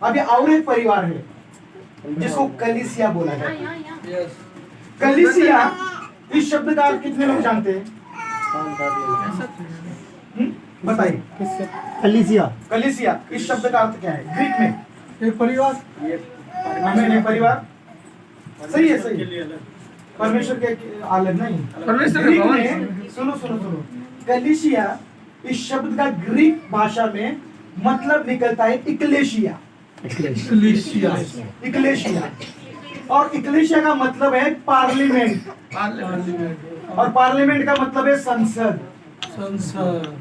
अभी और एक परिवार है जिसको कलीसिया बोला जाता है। कलीसिया इस शब्द का अर्थ कितने लोग जानते हैं? बताइए। कलीसिया, कलीसिया इस शब्द का अर्थ क्या है ग्रीक में? एक परिवार, हमें परिवार, सही है, सही है। परमेश्वर के अलग नहीं, परमेश्वर ग्रीक का भवन। में सुनो सुनो सुनो, कलीसिया इस शब्द का ग्रीक भाषा में मतलब निकलता है इक्लेशिया। कलीसिया, इक्लेशिया, और इक्लेशिया का मतलब है पार्लिमेंट, और पार्लिमेंट का मतलब है संसद। संसद,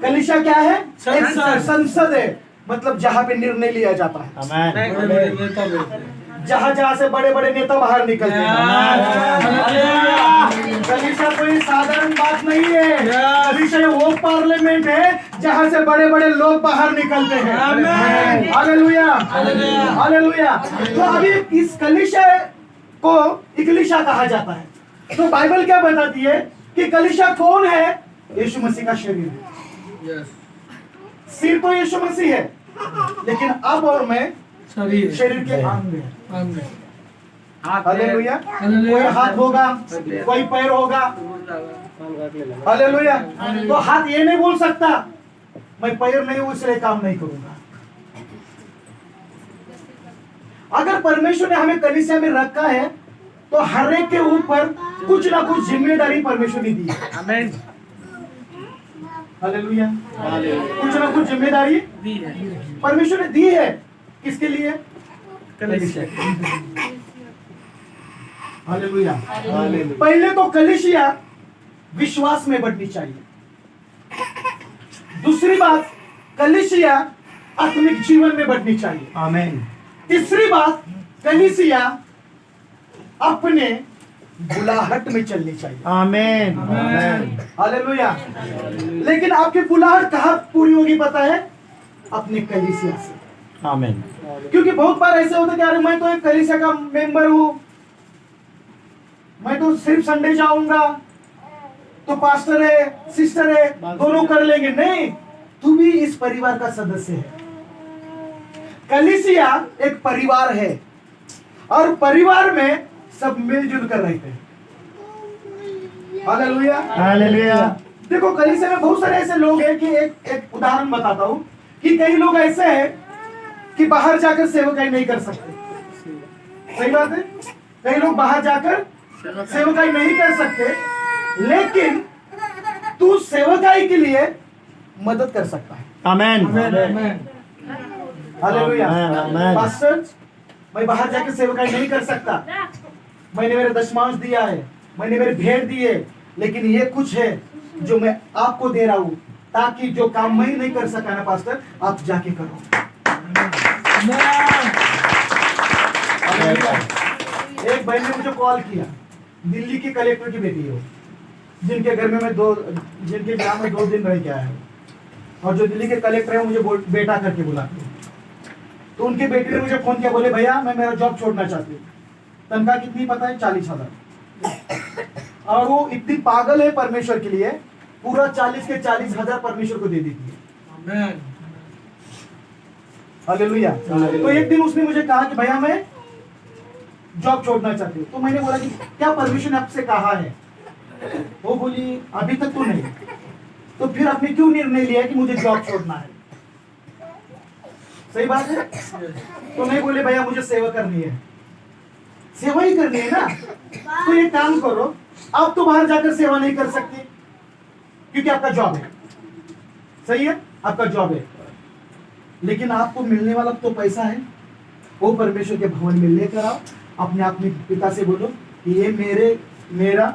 कलीसिया क्या है? संसद। संसद है, मतलब जहाँ पे निर्णय लिया जाता है, आमेन, बड़े-बड़े नेता बैठते हैं। जहाँ से बड़े बड़े नेता बाहर निकलते हैं। कलीसिया कोई साधारण बात नहीं है, कलीसिया वो पार्लियामेंट है जहाँ से बड़े बड़े लोग बाहर निकलते हैं। Hallelujah, hallelujah. तो अभी इस कलीसिया को इक्लेशिया कहा जाता है। तो बाइबल क्या बताती है कि कलीसिया कौन है? यीशु मसीह का शरीर है। सिर तो यीशु मसीह है, लेकिन अब और मैं शरीर के अंग हैं। हालेलुया। कोई हाथ होगा, कोई पैर होगा। हालेलुया। तो हाथ ये नहीं बोल सकता मैं पैर नहीं हूं इसलिए काम नहीं करूंगा। अगर परमेश्वर ने हमें कलीसिया में रखा है तो हर एक के ऊपर कुछ ना कुछ जिम्मेदारी परमेश्वर ने दी है। आमेन। हालेलुया। कुछ ना कुछ जिम्मेदारी परमेश्वर ने दी है। किसके लिए? कलीसिया। हालेलुया। पहले तो कलीसिया विश्वास में बढ़नी चाहिए। दूसरी बात, कलीसिया आत्मिक जीवन में बढ़नी चाहिए। आमेन, तीसरी बात, कलीसिया अपने बुलाहट में चलनी चाहिए। आमेन, आमेन, हालेलुया। लेकिन आपकी बुलाहट कहाँ पूरी होगी पता है? अपने कलीसिया से। आमेन, क्योंकि बहुत बार ऐसे होता है कि अरे मैं तो एक कलीसिया का मेंबर हूं, मैं तो सिर्फ संडे जाऊंगा, तो पास्टर है, सिस्टर है, दोनों कर लेंगे। नहीं, तू भी इस परिवार का सदस्य है। कलीसिया एक परिवार है, और परिवार में सब मिलजुल कर रहते हैं। Hallelujah, hallelujah. देखो कलीसिया में बहुत सारे ऐसे लोग हैं कि एक उदाहरण बताता हूं कि कई लोग ऐसे हैं कि बाहर जाकर सेवकाई नहीं कर सकते। सही बात है, कई लोग बाहर जाकर सेवकाई नहीं कर सकते, लेकिन तू सेवकाई के लिए मदद कर सकता है। आमेन, हालेलुया। आमेन। पास्टर, मैं बाहर जाकर सेवकाई नहीं कर सकता, मैंने मेरे दशमांश दिया है, मैंने मेरे भेंट दिए, लेकिन ये कुछ है जो मैं आपको दे रहा हूं, ताकि जो काम मैं नहीं कर सका ना पास्टर, आप जाके करो। एक बहन ने मुझे कॉल किया, दिल्ली की कलेक्टर की बेटी हो, जिनके घर में मैं जिनके ग्राम में 2 दिन रह के आया हूँ, और जो दिल्ली के कलेक्टर है मुझे बेटा करके बुलाते हैं। तो उनके बेटे ने मुझे फोन किया, बोले भैया मैं मेरा जॉब छोड़ना चाहती हूँ। तनख्वाह कितनी पता है? 40,000। और वो इतनी पागल है परमेश्वर के लिए, पूरा 40 के 40,000 परमेश्वर को दे देती है। हालेलुया। तो एक दिन उसने मुझे कहा कि भैया मैं जॉब छोड़ना चाहती हूँ। तो मैंने बोला कि क्या परमेश्वर ने आपसे कहा है? वो बोली अभी तक तो नहीं। तो फिर आपने क्यों निर्णय लिया कि मुझे जॉब छोड़ना है? सही बात है। तो नहीं बोले भैया मुझे सेवा करनी है। सेवा ही करनी है ना, तो ये काम करो, आप तो बाहर जाकर सेवा नहीं कर सकते क्योंकि आपका जॉब है। सही है, आपका जॉब है, लेकिन आपको मिलने वाला तो पैसा है, वो परमेश्वर के भवन में लेकर आओ। अपने आत्मिक पिता से बोलो कि ये मेरा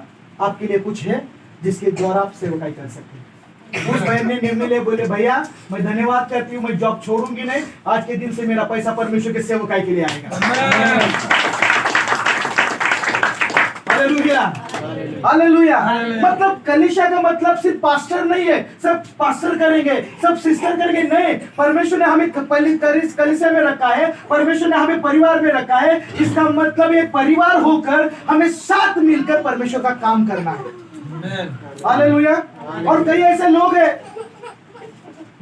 आपके लिए कुछ है जिसके द्वारा आप सेवकाई कर सकते हैं। उस बहन ने निर्णय ले, बोले भैया मैं धन्यवाद करती हूँ, मैं जॉब छोड़ूंगी नहीं, आज के दिन से मेरा पैसा परमेश्वर के सेवकाई के लिए आएगा। Hallelujah, hallelujah. मतलब कलीसिया का मतलब सिर्फ पास्टर नहीं है, सब पास्टर करेंगे, सब सिस्टर करेंगे, नहीं। परमेश्वर ने हमें कलीसिया में रखा है, परमेश्वर ने हमें परिवार में रखा है। इसका मतलब एक परिवार होकर हमें साथ मिलकर परमेश्वर का काम करना है। हालेलुया। और कई ऐसे लोग हैं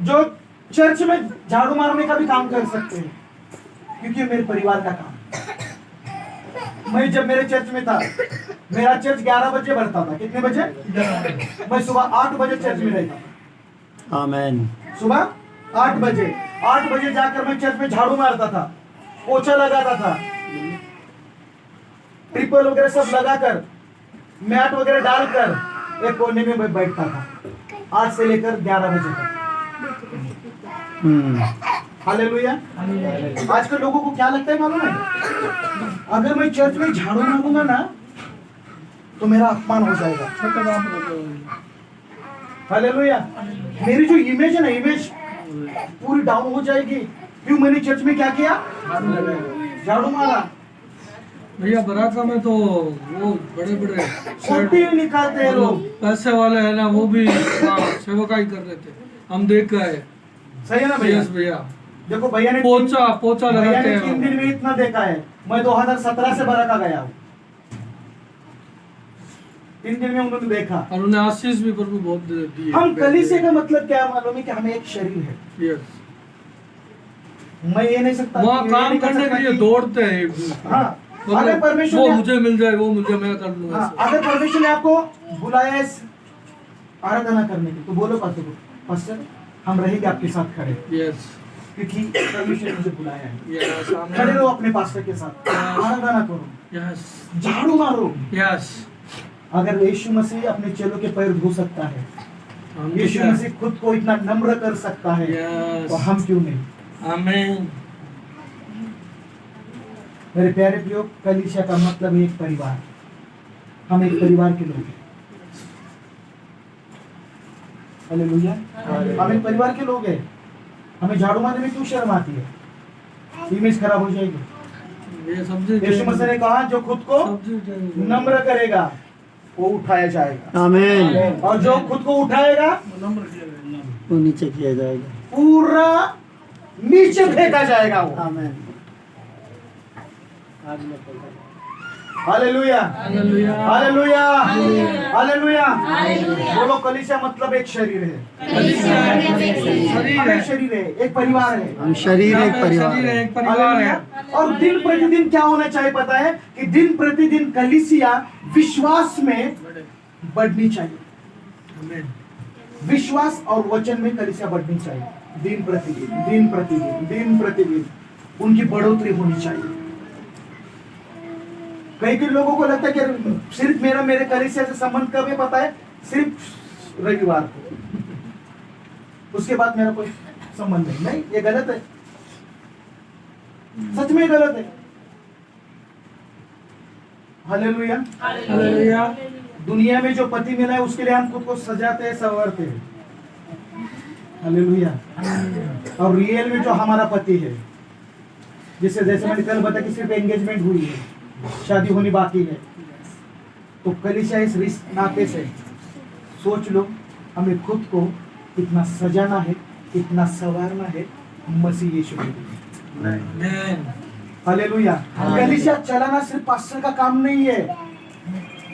जो चर्च में झाड़ू मारने का भी काम कर सकते हैं, क्योंकि ये मेरे परिवार का काम। मैं जब मेरे चर्च में था, मेरा चर्च 11 बजे भरता था। कितने बजे? मैं सुबह 8 बजे चर्च में रहता था। आमेन। सुबह 8 बजे जाकर मैं चर्च में झाड़ू मारता था, पोछा लगाता था, ट्रिपल वगैरह सब लगाकर, मैट वगैरह डालकर एक कोने में मैं बैठता था 8 से लेकर 11 बजे तक। हालेलुया। आजकल लोगों को क्या लगता है मालूम है? अगर मैं चर्च में झाड़ू मारूंगा ना तो मेरा अपमान हो जाएगा। हालेलुया। मेरी जो इमेज है ना, इमेज पूरी डाउन हो जाएगी। क्यों? मैंने चर्च में क्या किया? झाड़ू मारा। भैया बराका में तो वो बड़े बड़े छोटी निकालते हैं लोग। पैसे वाले है ना, वो भी सेवकाई कर रहे थे, हम देख गए। सही है ना भैया? यस भैया। देखो भैया ने पोचा भैया लगाते ने हैं 3 दिन में इतना देखा है। मैं 2017 से बराका गया हूँ। 3 दिन में उन्होंने देखा। और उन्हें आशीष भी प्रभु बहुत दी। हम कलीसिया का मतलब क्या मालूम है? कि हमें एक शरीर है। यस। मैं ये नहीं सकता वहाँ कि- काम नहीं कर करने सकता के लिए कि- दौड़ते हैं एक दूसरे। हाँ, अगर मतलब परमेश्वर वो ने- मुझे मिल जाए, वो मुझे, मैं कर लूंगा। हाँ, अगर परमेश्वर ने आपको बुलाया है आराधना करने के, तो बोलो पास्टर को, पास्टर हम रहेंगे आपके साथ खड़े, यस क्योंकि परमेश्वर ने मुझे बुलाया है। यस खड़े रहो अपने पास्टर के साथ, आराधना करो, यस झाड़ू मारो। यस। अगर यीशु मसीह अपने चेलों के पैर धो सकता है, यीशु मसीह खुद को इतना नम्र कर सकता है, यस। तो हम क्यों नहीं? आमीन। मेरे प्यारे प्रियो, कलीसिया का मतलब है एक परिवार। हम एक परिवार के लोग हैं। हालेलुया। हम एक परिवार के लोग हैं। हमें झाड़ू मारने में क्यों शर्म आती है? इमेज खराब हो जाएगी। ये सब्जी यीशु मसीह ने कहा जो खुद को नम्र करेगा वो उठाया जाएगा, आमेन। और जो खुद को उठाएगा वो नीचे किया जाएगा। पूरा नीचे फेंका जाएगा वो। Amen. Hallelujah, hallelujah. Hallelujah, hallelujah. बोलो कलीसिया मतलब एक शरीर है। शरीर हम है। एक शरीर है, एक परिवार है। हम शरीर एक परिवार शरीर है, है। एक परिवार है। हालेलुया। और दिन प्रतिदिन क्या होना चाहिए पता है? कि दिन प्रतिदिन कलीसिया विश्वास में बढ़नी चाहिए। आमीन। विश्वास और वचन में कलीसिया बढ़नी चाहिए। दिन प्रतिदिन, दिन प्रतिदिन, दिन प्रतिदिन उनकी बढ़ोतरी होनी चाहिए। कई कई लोगों को लगता है कि सिर्फ मेरे कलीसिया से संबंध कब है पता है? सिर्फ रविवार को, उसके बाद मेरा कोई संबंध नहीं। ये गलत है, सच में गलत है। हालेलुया। हालेलुया। दुनिया में जो पति मिला है उसके लिए हम खुद को सजाते हैं, संवारते हैं। हालेलुया। और रियल में जो हमारा पति है, जैसे मैंने कल बताया कि सिर्फ एंगेजमेंट हुई है, शादी होनी बाकी है, तो कलीसिया इस रिश्ते नाते से सोच लो हमें खुद को कितना सजाना है, कितना संवारना है मसीह यीशु में। आमीन। हालेलुया। कलीसिया चलाना सिर्फ पास्टर का काम नहीं है।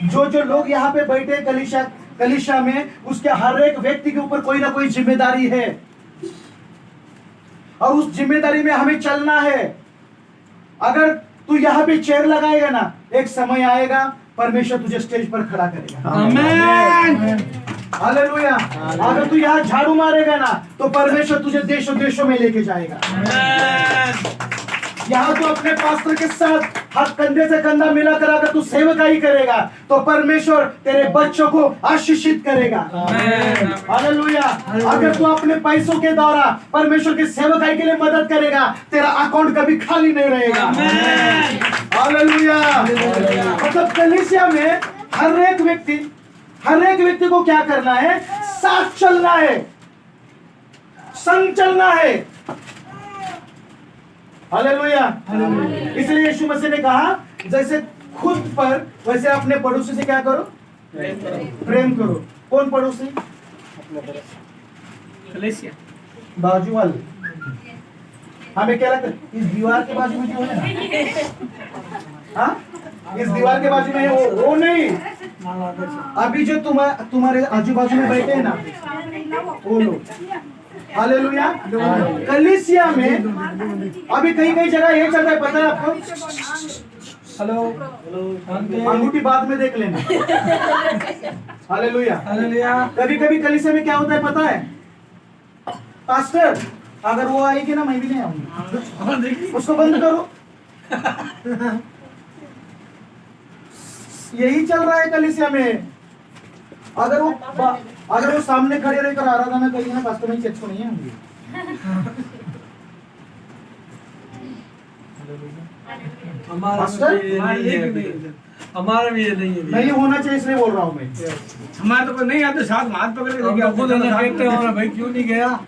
जो लोग यहाँ पे बैठे कलीसिया में, उसके हर एक व्यक्ति के ऊपर कोई ना कोई जिम्मेदारी है, और उस जिम्मेदारी में हमें चलना है। अगर तू यहाँ पे चेयर लगाएगा ना, एक समय आएगा परमेश्वर तुझे स्टेज पर खड़ा करेगा। आमीन। हालेलुया। अगर तू यहाँ झाड़ू मारेगा ना, तो परमेश्वर तुझे देशों देशों में लेके जाएगा। यहाँ तो अपने पास्टर के साथ हाथ कंधे से कंधा मिलाकर अगर तू सेवकाई करेगा, तो परमेश्वर तेरे बच्चों को आशीषित करेगा। हालेलुया। अगर तू अपने पैसों के द्वारा परमेश्वर की सेवकाई के लिए मदद करेगा, तेरा अकाउंट कभी खाली नहीं रहेगा। हालेलुया। मतलब कलीसिया में हर एक व्यक्ति को क्या करना है? साथ चलना है, संग चलना है। हालेलुया। इसलिए यीशु मसीह ने कहा जैसे खुद पर वैसे अपने पड़ोसी से क्या करो? प्रेम करो। कौन पड़ोसी? बाजू वाले। हमें क्या लगता है? इस दीवार के बाजू में जो है ना, हाँ, इस दीवार के बाजू में वो नहीं। अभी जो तुम्हारे आजू बाजू में बैठे हैं ना, वो लोग हालेलुया। कलीसिया में अभी कई कई जगह ये चल रहा है, पता है आपको? हेलो अंगूठी बाद में देख लेना। हालेलुया। हालेलुया। कभी कभी कलीसिया में क्या होता है पता है पास्टर, अगर वो आएगी ना मैं भी नहीं आऊंगी, उसको बंद करो। यही चल रहा है कलीसिया में। अगर वो सामने खड़े रहकर आराधना करेगी ना पास्टर में चर्च को नहीं आऊंगी। हमारा भी ये नहीं है। नहीं होना चाहिए इसलिए बोल रहा हूँ मैं। हमारे तो नहीं आते, साथ में हाथ पकड़ के लेके आते खुद हैं, ना साथ देखते में। हो ना भाई, क्यों नहीं गया?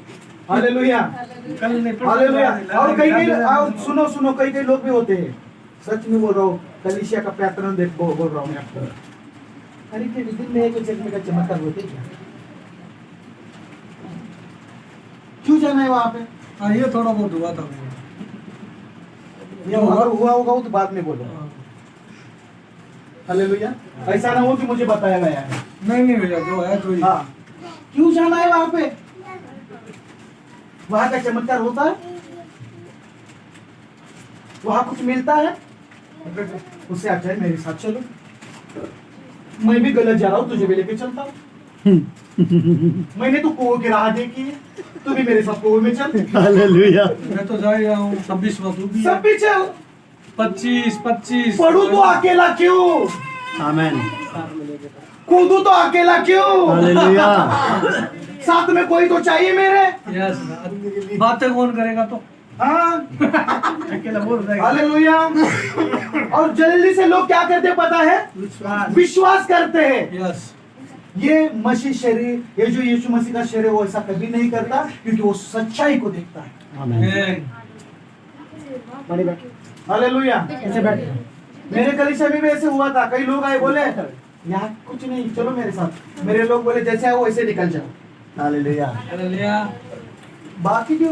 हालेलुया। कल नहीं हालेलुया। और कई सुनो सुनो, कई लोग भी होते हैं, सच में बोल रहा हूँ, कलीसिया का पैटर्न देख बोल रहा हूँ मैं आपको। अरे के दिन में एक जन्म का चमत्कार होते क्या? क्यों जाना है वहां पे? हाँ, ये थोड़ा बहुत हुआ था। ये अगर हुआ होगा तो बाद में बोलो। हालेलुया। ऐसा ना हो कि मुझे बताया गया है। नहीं भैया, जो है तो हाँ, क्यों जाना है वहां पे? वहां का चमत्कार होता है, वहां कुछ मिलता है, उससे अच्छा है मेरे साथ चलो। मैं भी गलत जा रहा हूँ, तुझे भी लेके चलता हूँ। मैंने तो कुओं की राह देखी है, तू भी मेरे साथ कुओं में चल। हालेलुया। मैं तो जा ही रहा हूँ। 26 तू भी सब भी चल। 25 पढ़ू तो अकेला क्यों? आमेन। कूदू तो अकेला क्यों? हालेलुया। साथ में कोई तो चाहिए मेरे। यस, बातें कौन करेगा तो? हाँ, अकेला बोल रहा है। हालेलुया। और जल्दी से लोग क्या करते हैं पता है? विश्वास करते हैं। यस, ये मसीह शरीर, ये जो यीशु मसीह का शरीर, वो ऐसा कभी नहीं करता, क्योंकि वो सच्चाई को देखता है। आमेन। हालेलुया। ऐसे बैठे। मेरे कलीसिया में भी ऐसे हुआ था, कई लोग आए बोले यहाँ कुछ नहीं, चलो मेरे साथ। मेरे लोग बोले जैसे आओ वैसे निकल जाओ। हालेलुया। हालेलुया। बाकी के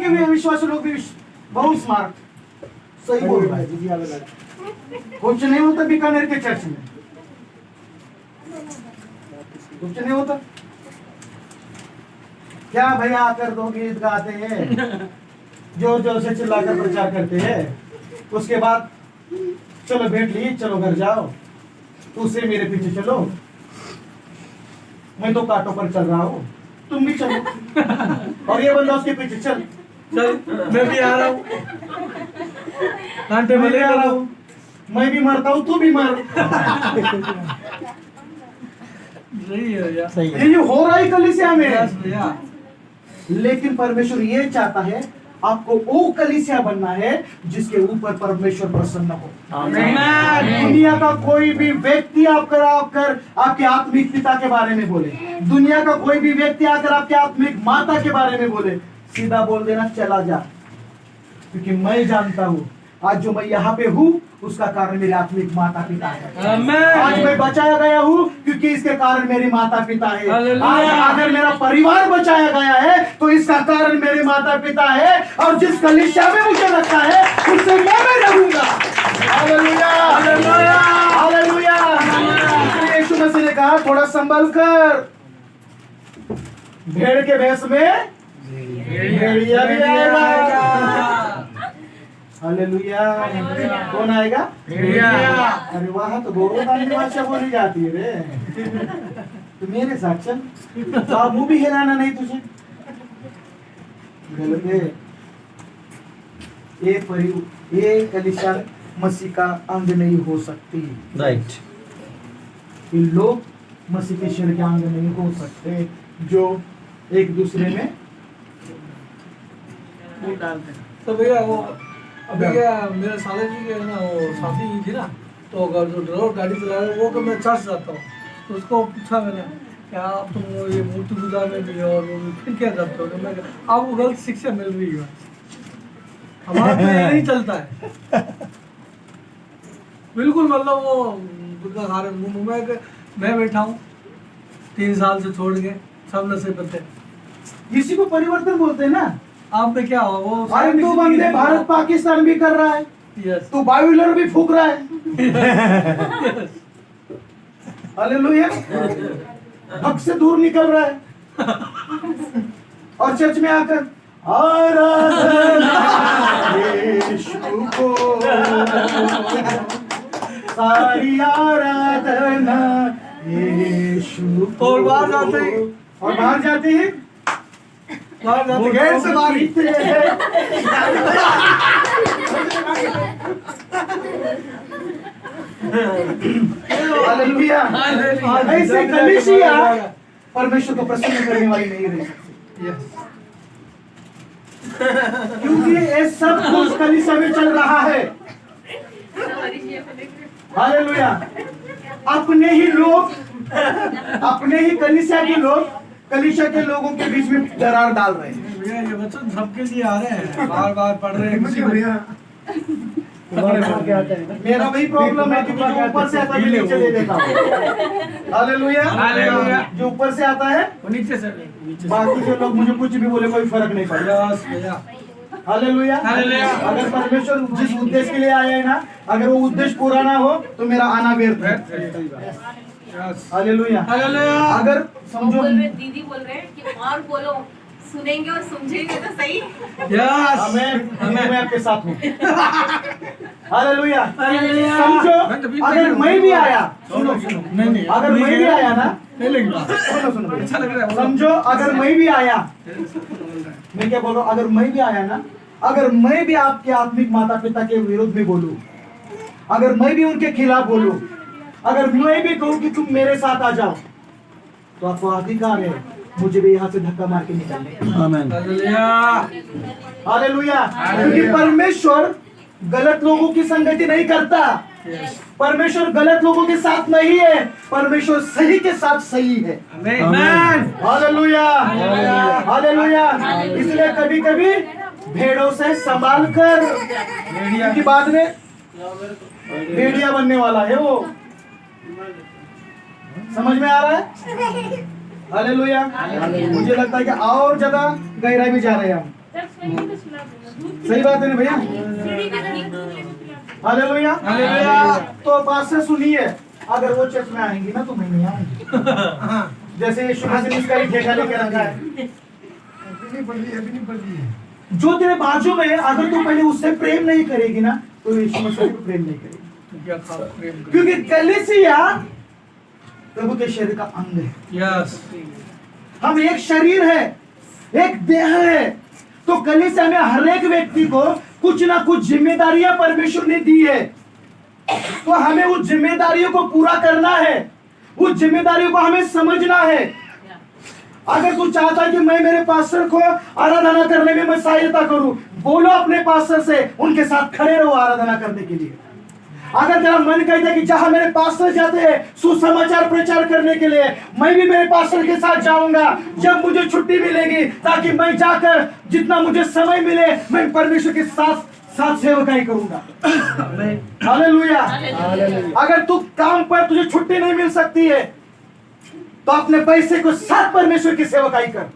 भी विश्वासी लोग भी बहुत स्मार्ट, सही बोल रहे हैं। कुछ नहीं होता बीकानेर के चर्च में, कुछ नहीं होता। क्या भैया आकर दो गीत गाते हैं, जोर जोर से चिल्लाकर प्रचार करते हैं, उसके बाद चलो बैठ लिए, चलो घर जाओ, दूसरे मेरे पीछे चलो, मैं तो कांटों पर चल रहा हूँ, तुम भी चलो। और ये बंदा उसके पीछे चल, चल, मैं भी आ रहा हूँ। कांटे मैं भी में आ रहा हूँ, मैं भी मरता हूँ, तू भी मर। सही है भैया। सही है। ये हो रहा है कलीसिया में। यस भैया। लेकिन परमेश्वर ये चाहता है आपको वो कलीसिया बनना है जिसके ऊपर परमेश्वर प्रसन्न हो। आमेन। दुनिया का कोई भी व्यक्ति आकर आपके आत्मिक पिता के बारे में बोले, दुनिया का कोई भी व्यक्ति आकर आपके आत्मिक माता के बारे में बोले, सीधा बोल देना चला जा, क्योंकि मैं जानता हूँ आज जो मैं यहाँ पे हूँ उसका कारण मेरे आत्मिक माता पिता है। आमेन। आज मैं बचाया गया हूँ क्योंकि इसके कारण मेरे माता पिता है। हालेलुया। आज अगर मेरा परिवार बचाया गया है तो इसका कारण मेरे माता पिता है, और जिस कलीसिया में मुझे लगता है उससे मैं भी रहूंगा। Hallelujah, hallelujah, hallelujah. इसलिए यीशु मसीह ने कहा थोड़ा संभल कर, भेड़ के भेष में भेड़िया भी आएगा। हालेलुया। कौन आएगा? भेड़िया। अरे वाह, तो बहुत आदमी भाषा बोली जाती है रे। तो मेरे साथ चल, तो अब मुंह भी हिलाना नहीं तुझे। गलत है। ये कलीसिया मसीह का अंग नहीं हो सकती। राइट। ये लोग मसीह के शरीर के अंग नहीं हो सकते जो एक दूसरे में डालते हैं। तो भैया वो अभी क्या मेरे साले जी के ना वो शादी हुई थी ना, तो अगर जो ड्राइवर गाड़ी चला रहा है वो कि मैं चर्च जाता हूँ, तो उसको पूछा मैंने क्या आप तुम वो ये मूर्ति पूजा में भी और वो भी फिर क्या जाते हो? तो मैं कहा, आपको गलत शिक्षा मिल रही है, हमारा तो ये नहीं चलता है। बिल्कुल मतलब वो गुटखा खा रहे मुंह में, मैं बैठा हूँ 3 साल से छोड़ के, सब नशे पत्ते। इसी को परिवर्तन बोलते हैं ना। आप में क्या हुआ वो? अरे तू बंदे भारत पाकिस्तान भी कर रहा है, यस। तू बायोलर भी फूक रहा है। हालेलुया। हक से दूर निकल रहा है। और चर्च में आकर आराधना यीशु को, सारी आराधना यीशु को। और बाहर जाते ही, और बाहर जाते ही बाहर जाते गेट से बाहर ही। हालेलुया। ऐसे कलीसिया परमेश्वर को प्रसन्न करने वाली नहीं रह सकती, क्योंकि ये सब कुछ कलीसिया में चल रहा है। हालेलुया। अपने ही लोग, अपने ही कलीसिया के लोग कलीसिया के लोगों के बीच में दरार डाल रहे हैं। भैया ये वचन सबके लिए आ रहे हैं, बार बार पढ़ रहे हैं, किसी को मेरा वही प्रॉब्लम है, क्योंकि जो ऊपर से आता है मैं नीचे ले लेता हूँ। हालेलुया। हालेलुया। जो ऊपर से आता है, वो नीचे से बाकी के लोग मुझे कुछ भी बोले कोई फर्क नहीं पड़ता। यस भैया। हालेलुया। हालेलुया। अगर परमेश्वर जिस उद्देश्य के लिए आया है ना, अगर वो उद्देश्य पूरा ना हो तो मेरा आना व्यर्थ है। Yes hallelujah. हालेलुया। अगर समझो, दीदी बोल रहे हैं कि और बोलो, सुनेंगे और समझेंगे तो सही। यस मैं आपके साथ हूँ। हालेलुया। हालेलुया। समझो, अगर मैं भी आया, सुनो सुनो, नहीं अगर मैं भी आया ना, नहीं लगेगा। सुनो सुनो, अच्छा लग रहा है। समझो, अगर मैं भी आया, मैं क्या बोल रहा हूँ, अगर मैं भी आया ना, अगर मैं भी आपके आत्मिक माता पिता के विरोध में बोलूं, अगर मैं भी उनके खिलाफ बोलूं, अगर मैं भी कहूं कि तुम मेरे साथ आ जाओ, तो आपको अधिकार है मुझे भी यहाँ से धक्का मार के निकालने का। आमेन। हालेलुया। हालेलुया। क्योंकि परमेश्वर गलत लोगों की संगति नहीं करता, परमेश्वर गलत लोगों के साथ नहीं है, परमेश्वर सही के साथ सही है। आमेन। हालेलुया। हालेलुया। इसलिए कभी कभी भेड़ों से संभाल कर, क्योंकि बाद में भेड़िया बनने वाला है वो। समझ में आ रहा है? हालेलुया। मुझे लगता है कि और ज्यादा गहराई में जा रहे हैं हम। सही बात है ना भैया? हालेलुया। हालेलुया। तो बात से सुनिए, अगर वो चर्च में आएंगी ना तो मैं नहीं आऊंगी। जैसे यीशु मसीह ने इसका ही ठेका लेके रखा है। जो तेरे बाजू में है, अगर तू पहले उससे प्रेम नहीं करेगी ना तो यीशु मसीह को प्रेम नहीं करेगी, तो क्या खाओ प्रेम करो। क्योंकि कलीसिया प्रभु के शरीर का अंग है। यस हम एक शरीर है, एक देह है। तो कलीसिया में हर एक व्यक्ति को कुछ ना कुछ जिम्मेदारियां परमेश्वर ने दी है, तो हमें उस जिम्मेदारियों को पूरा करना है, उस जिम्मेदारियों को हमें समझना है। अगर तू चाहता है कि मैं मेरे पास्टर को आराधना करने में मैं सहायता करूं, बोलो अपने पास्टर से, उनके साथ खड़े रहो आराधना करने के लिए। अगर तेरा मन कहता है कि जहां मेरे पास्टर जाते हैं सुसमाचार प्रचार करने के लिए, मैं भी मेरे पास्टर के साथ जाऊंगा जब मुझे छुट्टी मिलेगी, ताकि मैं जाकर जितना मुझे समय मिले मैं परमेश्वर के साथ साथ सेवकाई करूंगा। हालेलुया। अगर तू काम पर तुझे छुट्टी नहीं मिल सकती है तो अपने पैसे को साथ परमेश्वर की सेवकाई कर।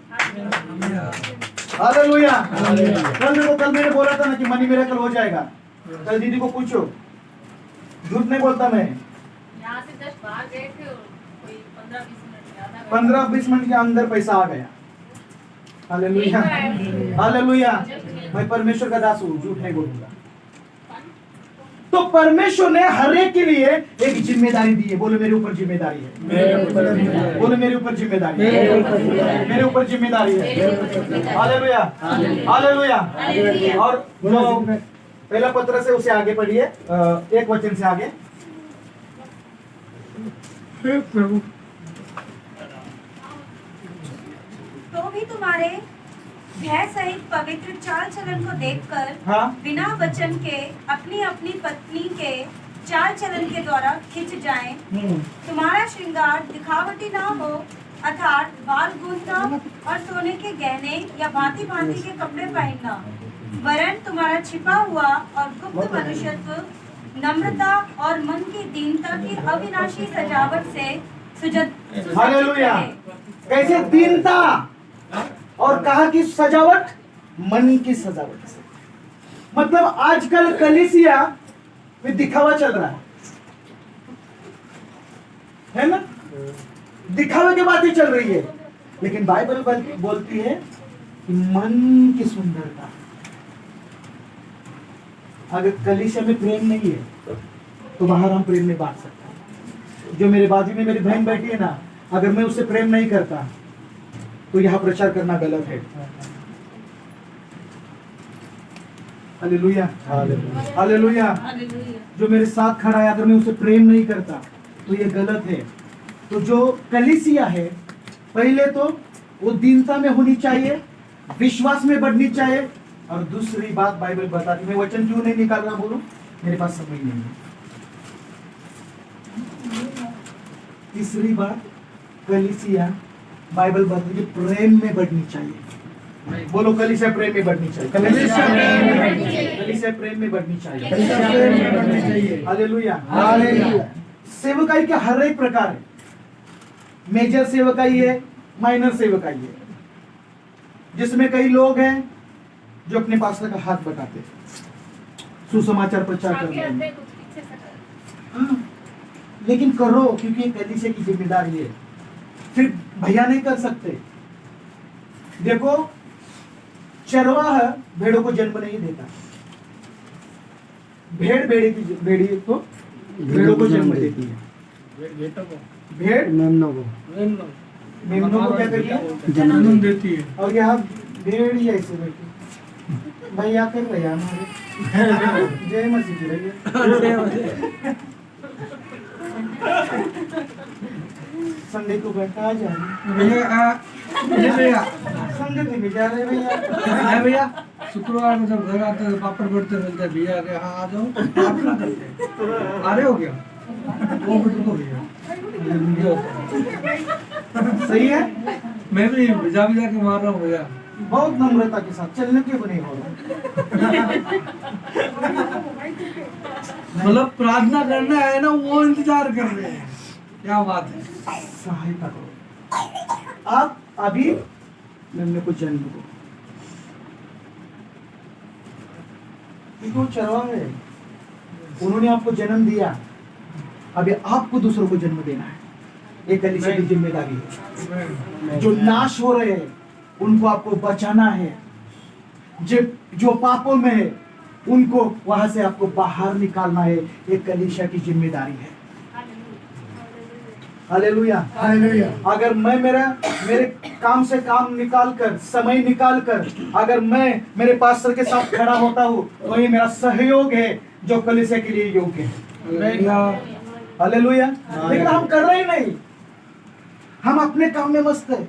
हालेलुया। कल मैंने बोला था ना कि मनी मिरेकल हो जाएगा। कल दीदी को पूछो, झूठ नहीं बोलता मैं। यहाँ से जस्ट बाहर गए थे, कोई 15-20 मिनट में, आधा घंटा। 15-20 मिनट के अंदर पैसा आ गया। हालेलुया। हालेलुया। मैं परमेश्वर का दास हूँ, झूठ नहीं बोलूंगा। तो परमेश्वर ने हर एक के लिए एक जिम्मेदारी दी है। बोलो मेरे ऊपर जिम्मेदारी है। बोलो मेरे ऊपर जिम्मेदारी है। मेरे ऊपर जिम्मेदारी है। हालेलुया। हालेलुया। और जो पहला पत्र से उसे आगे पढ़िए, एक वचन से आगे। तो भी तुम्हारे भय सहित पवित्र चाल चलन को देखकर हाँ। बिना वचन के अपनी अपनी पत्नी के चाल चलन के द्वारा खिंच जाएं। तुम्हारा श्रृंगार दिखावटी ना हो, अर्थात बाल गूंथना और सोने के गहने या भांति भांति के कपड़े पहनना, वरन तुम्हारा छिपा हुआ और गुप्त मनुष्यत्व नम्रता और मन की दीनता की अविनाशी सजावट से सुसज्जित हालेलुया। रहे। कैसे दीनता, और कहा कि सजावट मन की सजावट से। मतलब आजकल कलीसिया में दिखावा चल रहा है ना? दिखावे की बातें चल रही है, लेकिन बाइबल बोलती है कि मन की सुंदरता। अगर कलीसिया में प्रेम नहीं है तो बाहर हम प्रेम नहीं बांट सकते। जो मेरे बाजू में मेरी बहन बैठी है ना, अगर मैं उससे प्रेम नहीं करता तो यहाँ प्रचार करना गलत है। Hallelujah, hallelujah. जो मेरे साथ खड़ा है, अगर मैं उसे प्रेम नहीं करता तो ये गलत है। तो जो कलीसिया है, पहले तो वो दीनता में होनी चाहिए, विश्वास में बढ़नी चाहिए। और दूसरी बात बाइबल बताती, मैं वचन क्यों नहीं निकाल रहा बोलूं, मेरे पास समय नहीं है। तीसरी बात, कलीसिया बाइबल बताती है प्रेम में बढ़नी चाहिए। बोलो, कलीसिया प्रेम में बढ़नी चाहिए। कलीसिया प्रेम में बढ़नी चाहिए। कलीसिया प्रेम में बढ़नी चाहिए। कलीसिया प्रेम में बढ़नी चाहिए। Hallelujah, hallelujah. सेवकाई के हर एक प्रकार है। मेजर सेवकाई है, माइनर सेवकाई है, जिसमें कई लोग हैं जो अपने पास्टर का हाथ बटाते हैं, सुसमाचार प्रचार आगे करते आते हैं। कुछ पीछे से कर। हाँ, लेकिन करो, क्योंकि ये कलीसिया की जिम्मेदारी है। फिर भैया नहीं कर सकते। देखो, चरवाहा भेड़ों को जन्म नहीं देता, भेड़ी को भेड़ों को जन्म देती है। बेटा को भेड़ मेमनों को मेमनों को क्या करती है? जन्म देती है। और यहाँ भेड़ ही ऐसे बैठी भैया कर रहे हैं हमारे। जय मसीह की रही संडे को बैठा आ जाए भैया संगति में जा रहे भैया। है भैया, शुक्रवार को जब घर आते हैं पापड़ बढ़ते मिलते हैं, भैया के हाँ आ जाओ, आप क्या करते हैं? आ रहे हो क्या? वो बिल्कुल भैया सही है, मैं भी भिजा के मार रहा हूँ भैया। बहुत नम्रता के साथ चलने के बने हो रहे। मतलब प्रार्थना करना है ना, वो इंतजार कर रहे हैं। क्या बात है। सहायता करो। आप अभी मेमने को जन्म दो, क्योंकि वो चरवाहा है, उन्होंने आपको जन्म दिया। अभी आपको दूसरों को जन्म देना है। ये कलीसिया की जिम्मेदारी है। जो नाश हो रहे हैं उनको आपको बचाना है। जो पापों में है उनको वहां से आपको बाहर निकालना है। ये कलीसिया की जिम्मेदारी है। Hallelujah, hallelujah. अगर मैं मेरे काम से काम निकाल कर, समय निकाल कर, अगर मैं मेरे पास्टर के साथ खड़ा होता हूँ तो ये मेरा सहयोग है जो कलीसिया के लिए योग्य है। हालेलुया। लेकिन हम कर रहे ही नहीं, हम अपने काम में मस्त है।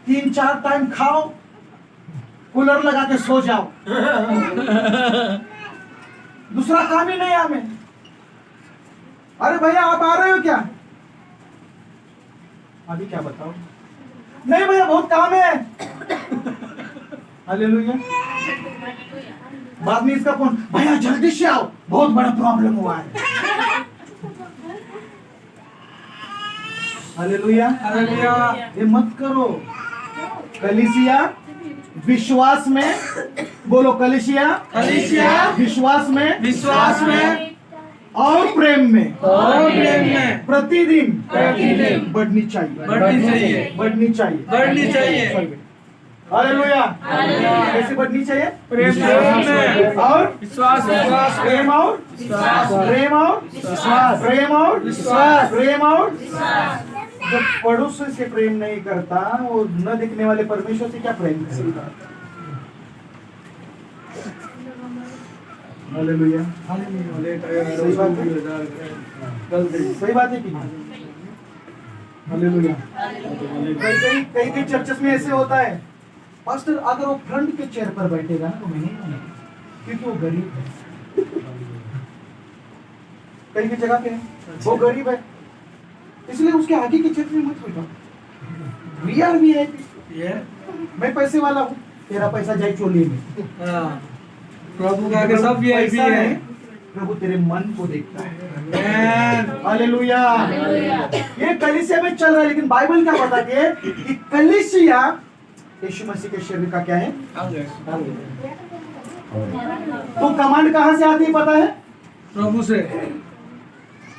3-4 टाइम खाओ, कूलर लगा के सो जाओ, दूसरा काम ही नहीं हमें। अरे भैया आप आ रहे हो क्या? अभी क्या बताओ? नहीं भैया बहुत काम है। हालेलुया। बाद में इसका फोन, भैया जल्दी से आओ, बहुत बड़ा प्रॉब्लम हुआ है। Hallelujah, hallelujah. ये मत करो। कलीसिया विश्वास में, बोलो कलीसिया विश्वास में और प्रेम में प्रतिदिन बढ़नी चाहिए। हालेलुया। कैसे बढ़नी चाहिए? प्रेम में और विश्वास प्रेम और प्रेम और जब पड़ोसी से प्रेम नहीं करता, वो न दिखने वाले परमेश्वर से क्या प्रेम करेगा? हालेलुया। सही बात है कि नहीं? हालेलुया। कई चर्चेस में ऐसे होता है, पास्टर अगर वो फ्रंट के चेयर पर बैठेगा ना तो मैं नहीं मानेगा, क्योंकि वो गरीब है। कई की जगह पे वो गरीब है, इसलिए उसके आगे की चेयर में मत बैठो। We are VIP. मैं पैसे वाला हूँ, तेरा पैसा जाए चोली में। प्रभु का आगे सब वीआईपी पैसा है। नहीं, प्रभु तेरे मन को देखता है। हालेलुया। ये कलीसिया में चल रहा है, लेकिन बाइबल क्या बताती है कि कलीसिया यीशु मसीह के शरीर का क्या है? तो कमांड कहां से आती है पता है? प्रभु से।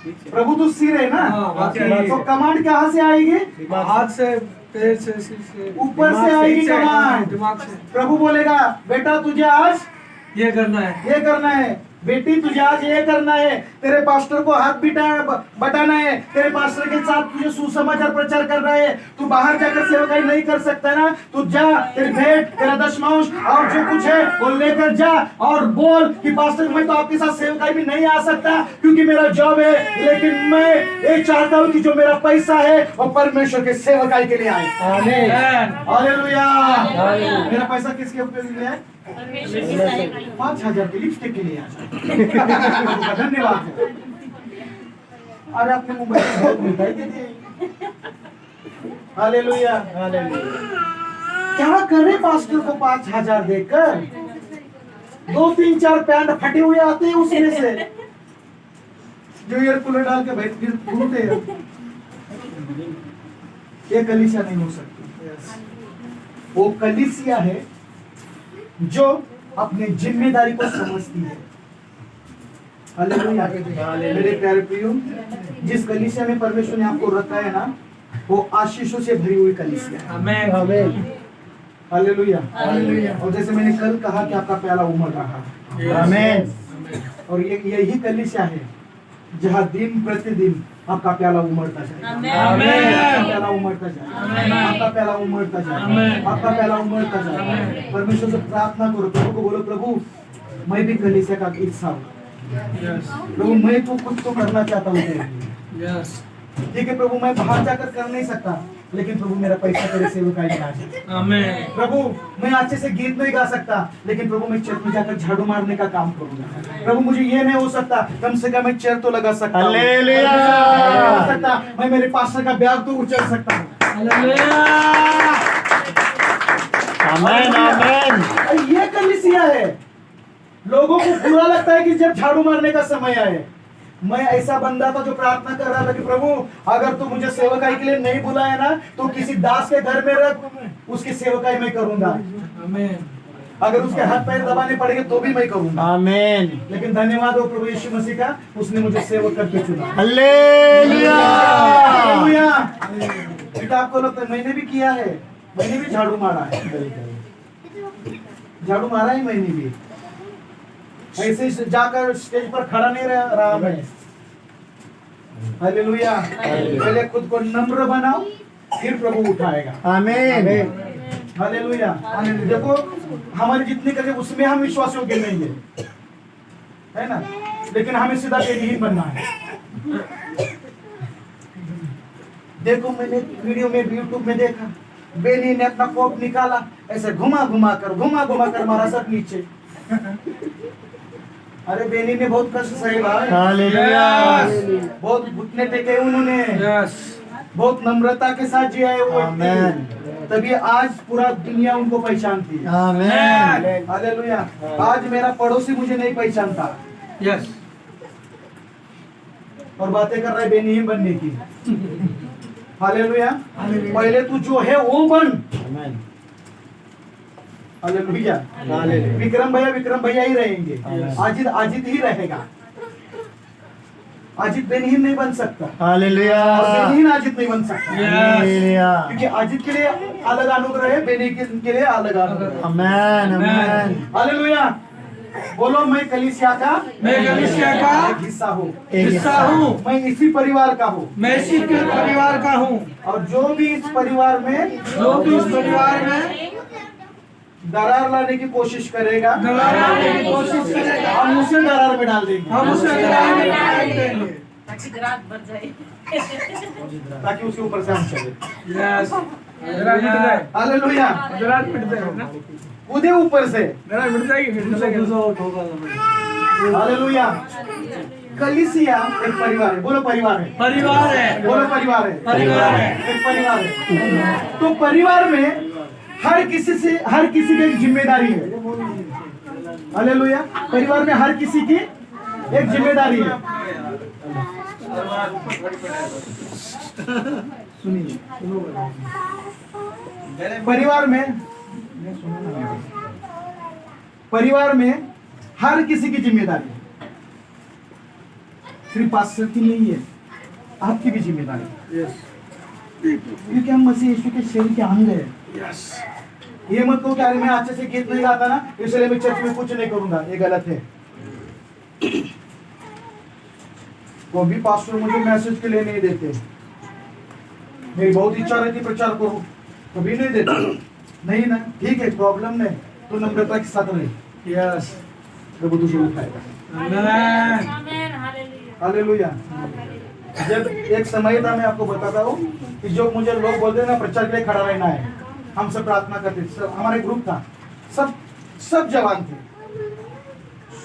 प्रभु तो सिर है ना, हाँ, बाकी- तो कमांड कहाँ से आएगी? हाथ से, पैर से, सिर से, ऊपर से दिमाग आएगी से, कमांड। दिमाग से। प्रभु बोलेगा बेटा तुझे आज ये करना है। ये करना है, बेटी तुझे आज ये करना है, तेरे पास्टर को हाथ बटाना है, तेरे पास्टर के साथ तुझे सुसमाचार प्रचार करना है। तू बाहर जाकर सेवकाई नहीं कर सकता ना, तू जा, तेरी भेंट, तेरा दशमांश और जो कुछ है वो लेकर जा और बोल कि पास्टर मैं तो आपके साथ सेवकाई भी नहीं आ सकता क्योंकि मेरा जॉब है, लेकिन मैं ये चाहता हूँ कि जो मेरा पैसा है वो परमेश्वर के सेवकाई के लिए आए। आमीन। हालेलुया। मेरा पैसा किसके उपयोग में है? परमेश्वर की सेवकाई। 5,000 की लिपस्टिक के लिए आ जाए। धन्यवाद है। अरे आपने मुंबई में बहुत मिठाई दे दी। हालेलुया। क्या करे पास्टर को 5,000 देकर? 2, 3, 4 पैंट फटे हुए आते हैं उसमें से, जो एयर कूलर डाल के बैठ फिर घूमते हैं। ये कलीसिया नहीं हो सकती। वो कलीसिया है जो अपनी जिम्मेदारी को समझती है। हालेलुया। मेरे प्यारे प्रियो, जिस कलीसिया में परमेश्वर ने आपको रखा है ना, वो आशीषों से भरी हुई कलीसिया है। आमीन। आमीन। हालेलुया। हालेलुया। और जैसे मैंने कल कहा कि आपका प्याला उमड़ रहा है, आमीन। और ये यही कलीसिया है जहाँ दिन प्रतिदिन आपका प्याला उमड़ता जाए, आमीन। आपका प्याला उमड़ता जाए, आमीन। आपका प्याला उमड़ता जाए, आमीन। आपका प्याला उमड़ता जाए। परमेश्वर से प्रार्थना करो, प्रभु को बोलो प्रभु मैं भी कलीसिया का हिस्सा हूँ, यस, प्रभु मैं तो कुछ तो करना चाहता हूँ तेरे लिए। यस, ठीक है प्रभु, मैं बाहर जाकर कर नहीं सकता, लेकिन प्रभु मेरा पैसा तेरे सेवकाई में आ जाए। आमीन। प्रभु मैं अच्छे से गीत नहीं गा सकता, लेकिन प्रभु मैं चर्च में जाकर झाड़ू मारने का काम करूंगा। प्रभु मुझे ये नहीं हो सकता, कम से कम मैं चेयर तो लगा सकता हूं। हालेलुया। नहीं हो सकता, मैं मेरे पास्टर का बैग तो उछल सकता हूँ। हालेलुया। आमीन। आमीन। ये कलीसिया है। लोगों को बुरा लगता है कि जब झाड़ू मारने का समय आए। मैं ऐसा बंदा था जो प्रार्थना कर रहा था कि प्रभु अगर तू मुझे सेवकाई के लिए नहीं बुलाया ना, तो किसी दास के घर में रख, उसकी सेवकाई मैं करूंगा। आमीन। अगर उसके हाथ पैर दबाने पड़ेंगे तो भी मैं करूंगा। आमीन। लेकिन धन्यवाद हो प्रभु यीशु मसीह का, उसने मुझे सेवक करके चुना। हालेलुया। हालेलुया। बेटा आपको लगता है मैंने भी किया है, मैंने भी झाड़ू मारा है, झाड़ू मारा है मैंने भी। ऐसे ही जाकर स्टेज पर खड़ा नहीं रहा मैं। हालेलुया। पहले खुद को नम्र बनाओ, फिर प्रभु उठाएगा। आमीन। हालेलुया। देखो हमारे जितने करे उसमें हम विश्वास योग्य नहीं है ना, लेकिन हमें सीधा बेदीन बनना है। देखो मैंने वीडियो में यूट्यूब में देखा, बेनी ने अपना कोट निकाला, ऐसे घुमा घुमा कर मारा सब नीचे। अरे बेनी ने बहुत कष्ट सहे भाई, हालेलुया। बहुत घुटने टेके उन्होंने, यस, बहुत नम्रता के साथ जिया है वो आमीन। व्यक्ति। तभी आज पूरा दुनिया उनको पहचानती है। आमीन। हालेलुया। आज मेरा पड़ोसी मुझे नहीं पहचानता यस, और बातें कर रहा है बेनीहीन बनने की। हालेलुया। पहले तू जो है वो बन। आमीन। हालेलुया। हालेलुया। विक्रम भैया ही रहेंगे, आमीन। अजित ही रहेगा। अजित बेनीहीन नहीं बन सकता, हालेलुया। और बेनीहीन अजित नहीं बन सकता, हालेलुया। क्योंकि अजित के लिए अलग अनुग्रह है, बेनी के लिए अलग अनुग्रह है। आमीन। आमीन। हालेलुया। बोलो मैं कलीसिया का मैं कलीसिया का एक हिस्सा हूँ, हिस्सा हूँ, मैं इसी परिवार का हूँ, मैं इसी के परिवार का हूँ, और जो भी इस परिवार में जो भी इस परिवार में दरार लाने की कोशिश करेगा, दरार लाने की कोशिश करेगा, हम उसे दरार में डाल देंगे, हम उसे दरार में डाल देंगे, ताकि ग्राहक बढ़ जाए। ताकि उसके ऊपर से हम चले। यस, दरार मिट जाए, हालेलुया। दरार मिट जाए ना, कूदे ऊपर से। दरार मिट जाएगी, फिर चलेगा। हालेलुया। कलीसिया एक परिवार है, बोलो परिवार है, परिवार है, बोलो परिवार है, परिवार है, एक परिवार है। तो परिवार में हर किसी की एक जिम्मेदारी है। हालेलुया। परिवार में हर किसी की एक जिम्मेदारी है। सुनिए, परिवार में हर किसी की जिम्मेदारी है। सिर्फ पास्टर की नहीं है, आपकी भी जिम्मेदारी है। यस क्योंकि हम मसीह यीशु के शरीर के अंग है। यस ये मत कहो कि अरे मैं अच्छे से गीत नहीं गाता ना, इसलिए मैं चर्च में कुछ नहीं करूंगा, ये गलत है। वो भी पास्टर मुझे मैसेज के लिए नहीं देते, मेरी बहुत इच्छा रहती प्रचार करूं, कभी नहीं देते। नहीं ना, ठीक है, प्रॉब्लम नहीं, तो नम्रता के साथ रही, यस प्रभु तुझे उठाएगा। आमेन आमेन, हालेलुया। हालेलुया। जब एक समय था, मैं आपको बताता हूँ कि जो मुझे लोग बोलते हैं ना प्रचार के लिए खड़ा रहना है, हम सब प्रार्थना करते थे, सब हमारा एक ग्रुप था, सब जवान थे,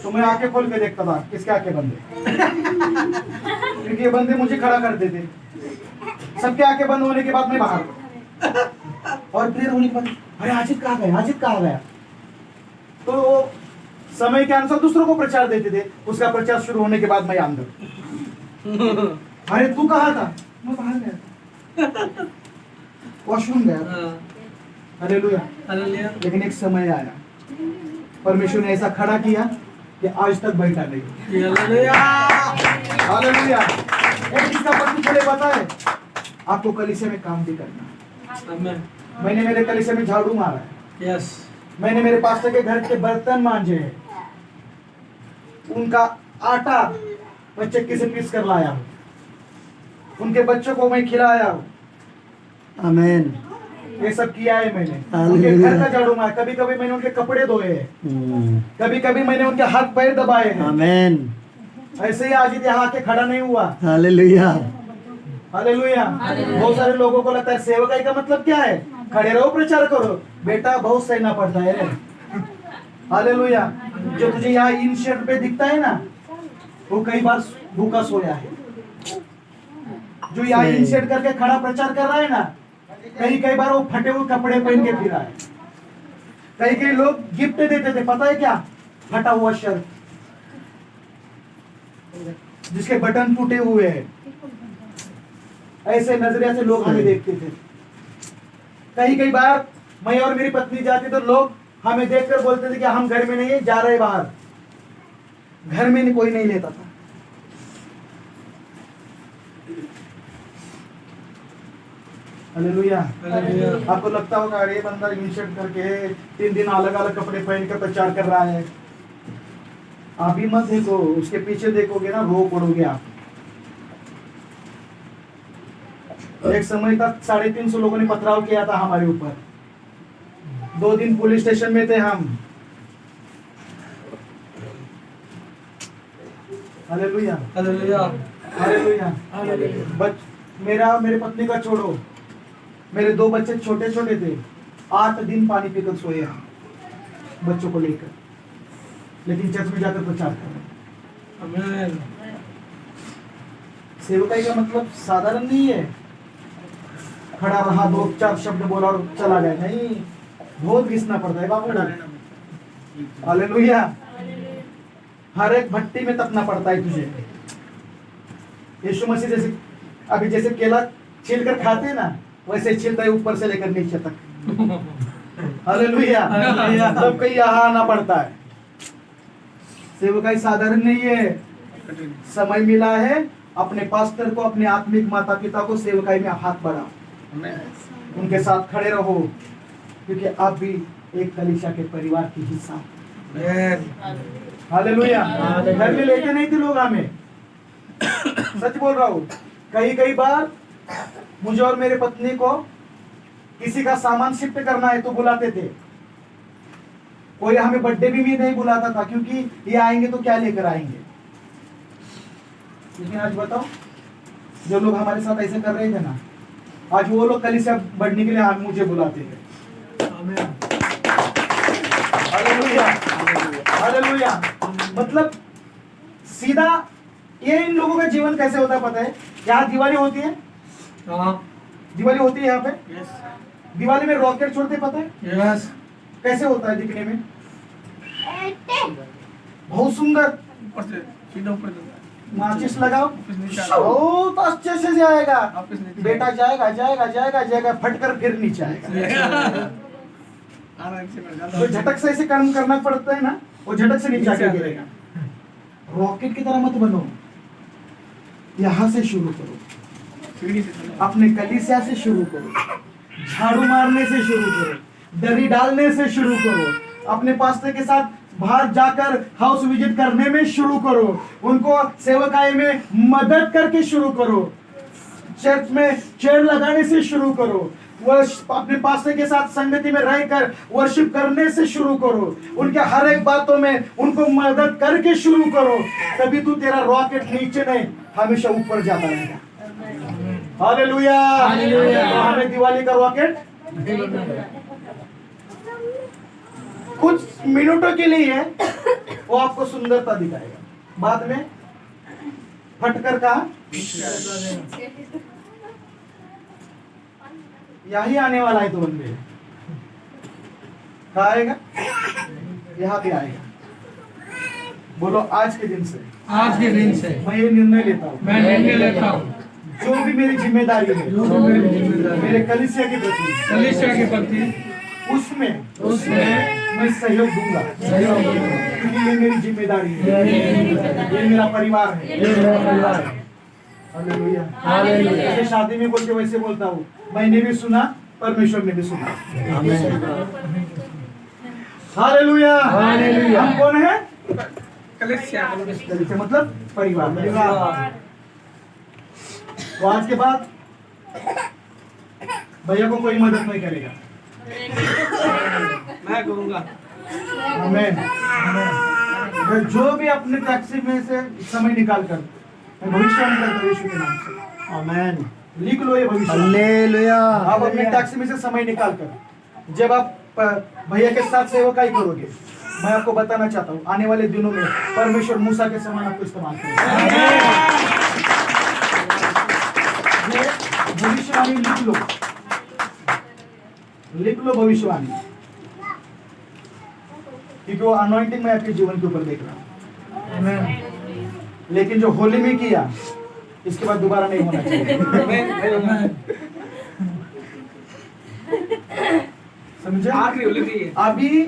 तो मैं आंखें खोल के देखता था किसके आंखें बंद है, क्योंकि ये बंदे मुझे खड़ा करते थे। सबके आंखें बंद होने के बाद मैं बाहर, और फिर होने के बाद अरे आजित कहाँ गया, आजित कहाँ गया, तो समय के अनुसार दूसरों को प्रचार देते थे। उसका प्रचार शुरू होने के बाद मैं अंदर, अरे तू कहाँ था, मैं बाहर गया, वॉशरूम गया। हालेलुया। हालेलुया लेकिन एक समय आया, परमेश्वर ने ऐसा खड़ा किया कि आज तक बैठा नहीं। Hallelujah hallelujah. एक चीज का पति चले बताए, आपको कलीसिया में काम भी करना। आमेन मैंने मेरे कलीसिया में झाड़ू मारा है, यस मैंने मेरे पास्टर के घर के बर्तन मांजे हैं, उनका आटा मैं चक्की से पीस कर लाया हूँ, उनके बच्चों को मैं खिलाया हूँ, आमेन। ये सब किया है मैंने। हालेलुया। उनके घर का झाड़ू मारा, कभी कभी मैंने उनके कपड़े धोए हैं, कभी कभी मैंने उनके हाथ पैर दबाए हैं। आमेन। ऐसे ही आज यहाँ आके खड़ा नहीं हुआ। हालेलुया। हालेलुया। बहुत सारे लोगों को लगता है सेवकाई का मतलब क्या है, खड़े रहो प्रचार करो, बेटा बहुत सहना पड़ता है रे। हालेलुया। जो तुझे यहाँ इन शर्ट पे दिखता है ना, वो कई बार भूखा सोया है। जो यहाँ इन शर्ट करके खड़ा प्रचार कर रहा है ना, कई बार वो फटे हुए कपड़े पहन के फिरा है। कई लोग गिफ्ट देते थे, पता है क्या, फटा हुआ शर्ट जिसके बटन टूटे हुए हैं। ऐसे नजरिया से लोग हमें देखते थे। कई बार मैं और मेरी पत्नी जाती तो लोग हमें देखकर बोलते थे कि हम घर में नहीं है, जा रहे बाहर। घर में कोई नहीं लेता था। हालेलुया। हालेलुया आपको लगता होगा अरे बंदा इन शर्ट करके 3 दिन अलग अलग कपड़े पहन कर प्रचार कर रहा है। आप भी मत देखो, उसके पीछे देखोगे ना रो पड़ोगे आप। एक समय तक 350 लोगों ने पथराव किया था हमारे ऊपर। 2 दिन पुलिस स्टेशन में थे हम। हालेलुया। Hallelujah hallelujah. मेरे पत्नी का छोड़ो, मेरे 2 बच्चे छोटे छोटे थे, 8 दिन पानी पीकर सोए हम बच्चों को लेकर, लेकिन चर्च में जाकर प्रचार कर। आमेन सेवकाई का मतलब साधारण नहीं है खड़ा रहा 2-4 शब्द बोला और चला गया, नहीं, बहुत घिसना पड़ता है बाबू। हालेलुया। हर एक भट्टी में तपना पड़ता है तुझे। यीशु मसीह जैसे केला छील कर खाते हैं ना, वैसे छीलता है ऊपर से लेकर नीचे तक। हालेलुया। तब कहीं यहाँ आना पड़ता है। सेवकाई साधारण नहीं है। समय मिला है, अपने पास्टर को, अपने आत्मिक माता पिता को सेवकाई में हाथ बढ़ाओ, उनके साथ खड़े रहो, क्योंकि आप भी एक कलीसिया के परिवार की हिस्सा। हालेलुया। घर में लेके नहीं थे लोग हमें, सच बोल रहा हूँ। कई बार मुझे और मेरे पत्नी को किसी का सामान शिफ्ट करना है तो बुलाते थे। कोई हमें बर्थडे भी नहीं बुलाता था, क्योंकि ये आएंगे तो क्या लेकर आएंगे। लेकिन आज बताओ, जो लोग हमारे साथ ऐसे कर रहे थे ना, आज वो लोग कलीसिया बढ़ने के लिए मुझे बुलाते हैं। आमेन हालेलुया। हालेलुया। मतलब सीधा ये इन लोगों का जीवन कैसे होता है पता है? यहाँ दिवाली होती है, हाँ दिवाली होती है यहाँ पे। यस दिवाली में रॉकेट छोड़ते पता है यस कैसे होता है दिखने में? बहुत सुंदर। ऊपर से सीधा ऊपर जाता है। माचिस लगाओ, वापस नीचे आता है। बहुत अच्छे से जाएगा। वापस नीचे बेटा जाएगा जाएगा जाएगा जाएगा, फटकर फिर नीचे आएगा। आराम से मैं जाता जो हूँ। झटक से ऐसे काम करना पड़ता है ना, वो झटक से नीचे आके नीचे गिरेगा। रॉकेट की तरह मत बनो। यहाँ से शुरू करो, सीढ़ी से चलो। अपने कलीसिया से शुरू करो, झाड़ू मारने से शुरू करो, दरी डालने से शुरू करो, अपने पास्टर के साथ बाहर जाकर हाउस विजिट करने में शुरू करो, उनको सेवकाई में मदद करके शुरू करो, चर्च में चेयर लगाने से शुरू करो, अपने पास्टर के साथ संगति में रहकर वर्शिप करने से शुरू करो, उनके हर एक बातों में उनको मदद करके शुरू करो। तभी तू तेरा रॉकेट नीचे नहीं हमेशा ऊपर जाता रहेगा। हालेलुया। तो हमें दिवाली का रॉकेट कुछ मिनटों के लिए है, वो आपको सुंदरता दिखाएगा, बाद में फटकर कहा यही आने वाला है। तो बंदे कहा आएगा, यहाँ पे आएगा। बोलो आज के दिन से आज के दिन से मैं ये निर्णय लेता हूँ, मैं निर्णय लेता हूँ, जो भी मेरी जिम्मेदारी है जो मेरी जिम्मेदारी मेरे कलीसिया के प्रति, कलीसिया के प्रति उसमें उसमें मैं सहयोग दूंगा, क्योंकि ये मेरी जिम्मेदारी है, ये मेरा परिवार है। हालेलुया। जैसे शादी में बोलते वैसे बोलता हूँ, मैंने भी सुना, परमेश्वर ने भी सुना। हालेलुया। हम कौन है? कलीसिया। कलीसिया मतलब परिवार। तो आज के बाद भैया को कोई मदद नहीं करेगा। मैं करूंगा। आमीन। जो भी अपने टैक्सी में से समय निकाल कर मैं भविष्यवाणी करता हूं यीशु के नाम से। आमेन। लिख लो ये भविष्य। हालेलुया। आप अपने टैक्सी में से समय निकाल कर जब आप भैया के साथ सेवकाई करोगे, मैं आपको बताना चाहता हूँ आने वाले दिनों में परमेश्वर मूसा के समान आपको इस्तेमाल करेगा। ये भविष्यवाणी लिख लो भविष्यवाणी, क्योंकि वो अनॉइंटिंग मैं आपके जीवन के ऊपर देख रहा हूँ। लेकिन जो होली में किया इसके बाद दोबारा नहीं होना चाहिए। समझे? आखिरी होली थी ये। अभी